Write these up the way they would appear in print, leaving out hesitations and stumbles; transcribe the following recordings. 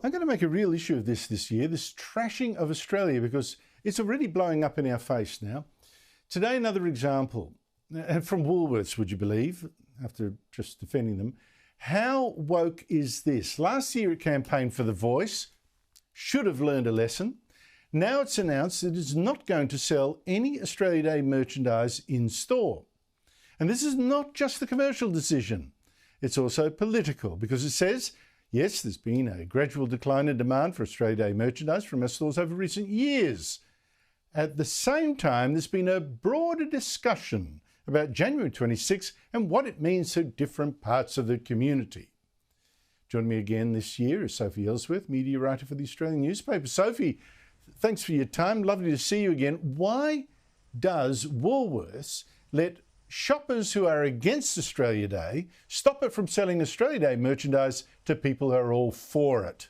I'm going to make a real issue of this year, this trashing of Australia, because it's already blowing up in our face now. Today, another example, and from Woolworths, would you believe, after just defending them. How woke is this? Last year it campaigned for The Voice, should have learned a lesson. Now it's announced that it's not going to sell any Australia Day merchandise in store. And this is not just a commercial decision. It's also political, because it says, yes, there's been a gradual decline in demand for Australia Day merchandise from our stores over recent years. At the same time, there's been a broader discussion about January 26 and what it means to different parts of the community. Joining me again this year is Sophie Ellsworth, media writer for the Australian newspaper. Sophie, thanks for your time. Lovely to see you again. Why does Woolworths let shoppers who are against Australia Day stop it from selling Australia Day merchandise to people who are all for it?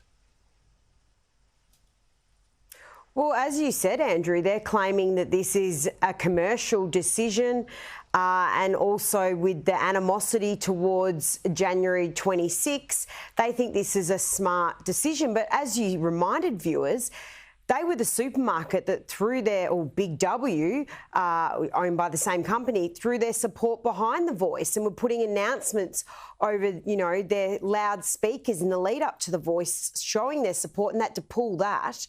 Well, as you said, Andrew, they're claiming that this is a commercial decision and also with the animosity towards January 26, they think this is a smart decision. But as you reminded viewers, they were the supermarket that threw their, or Big W, owned by the same company, threw their support behind The Voice and were putting announcements over, their loudspeakers in the lead up to The Voice, showing their support, and that to pull that.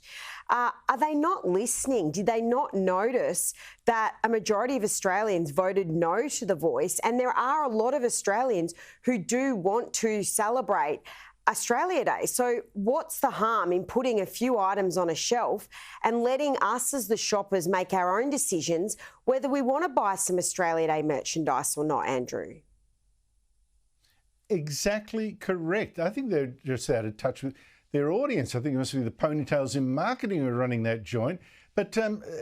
Are they not listening? Did they not notice that a majority of Australians voted no to The Voice? And there are a lot of Australians who do want to celebrate Australia Day. So what's the harm in putting a few items on a shelf and letting us as the shoppers make our own decisions whether we want to buy some Australia Day merchandise or not, Andrew? Exactly correct. I think they're just out of touch with their audience. I think it must be the ponytails in marketing who are running that joint. But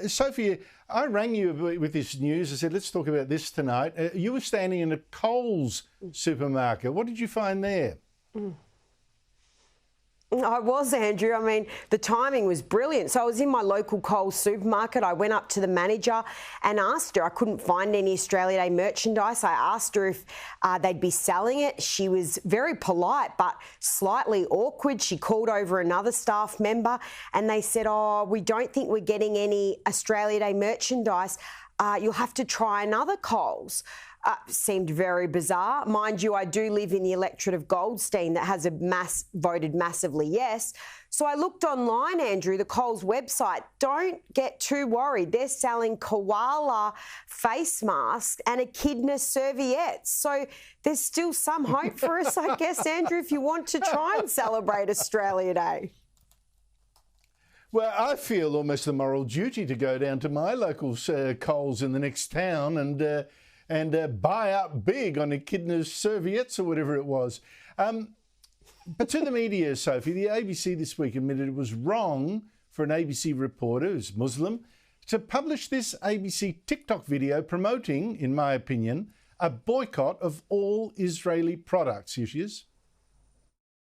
Sophie, I rang you with this news. I said, let's talk about this tonight. You were standing in a Coles supermarket. What did you find there? I was, Andrew. I mean, the timing was brilliant. So I was in my local Coles supermarket. I went up to the manager and asked her. I couldn't find any Australia Day merchandise. I asked her if they'd be selling it. She was very polite but slightly awkward. She called over another staff member and they said, oh, we don't think we're getting any Australia Day merchandise. You'll have to try another Coles. Seemed very bizarre. Mind you, I do live in the electorate of Goldstein that has voted massively yes. So I looked online, Andrew, the Coles website. Don't get too worried. They're selling koala face masks and echidna serviettes. So there's still some hope for us, I guess, Andrew, if you want to try and celebrate Australia Day. Well, I feel almost a moral duty to go down to my local Coles in the next town and buy out big on echidna serviettes or whatever it was. But to the media, Sophie, the ABC this week admitted it was wrong for an ABC reporter who's Muslim to publish this ABC TikTok video promoting, in my opinion, a boycott of all Israeli products. Here she is.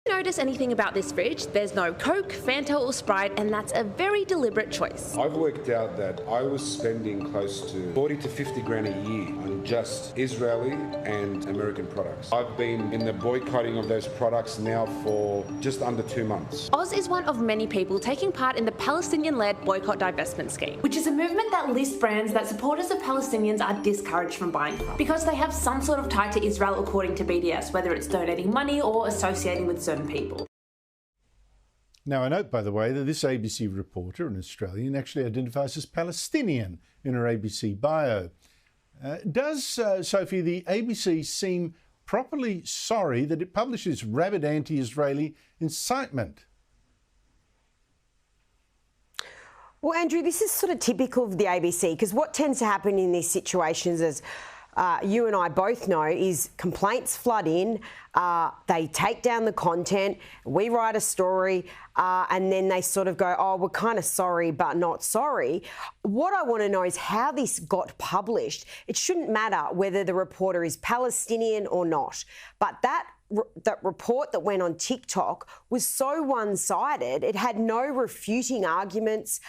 Notice anything about this fridge? There's no Coke, Fanta or Sprite, and that's a very deliberate choice. I've worked out that I was spending close to 40 to 50 grand a year on just Israeli and American products. I've been in the boycotting of those products now for just under 2 months. Oz is one of many people taking part in the Palestinian-led boycott divestment scheme, which is a movement that lists brands that supporters of Palestinians are discouraged from buying from because they have some sort of tie to Israel, according to BDS, whether it's donating money or associating with certain people. Now, I note, by the way, that this ABC reporter, an Australian, actually identifies as Palestinian in her ABC bio. Does, Sophie, the ABC seem properly sorry that it publishes rabid anti-Israeli incitement? Well, Andrew, this is sort of typical of the ABC, because what tends to happen in these situations is you and I both know is complaints flood in, they take down the content, we write a story, and then they sort of go, oh, we're kind of sorry but not sorry. What I want to know is how this got published. It shouldn't matter whether the reporter is Palestinian or not, but that report that went on TikTok was so one-sided. It had no refuting arguments.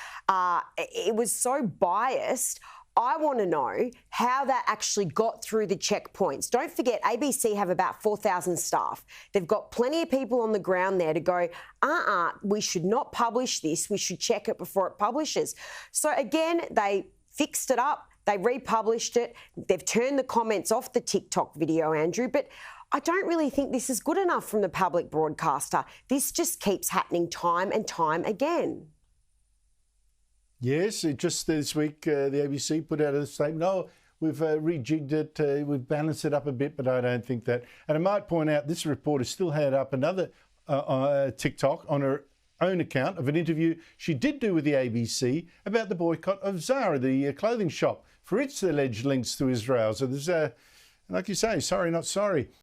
It was so biased. I want to know how that actually got through the checkpoints. Don't forget, ABC have about 4,000 staff. They've got plenty of people on the ground there to go, we should not publish this. We should check it before it publishes. So again, they fixed it up. They republished it. They've turned the comments off the TikTok video, Andrew, but I don't really think this is good enough from the public broadcaster. This just keeps happening time and time again. Yes, just this week the ABC put out a statement, we've rejigged it, we've balanced it up a bit, but I don't think that. And I might point out this reporter still had up another TikTok on her own account of an interview she did do with the ABC about the boycott of Zara, the clothing shop, for its alleged links to Israel. So there's, like you say, sorry, not sorry.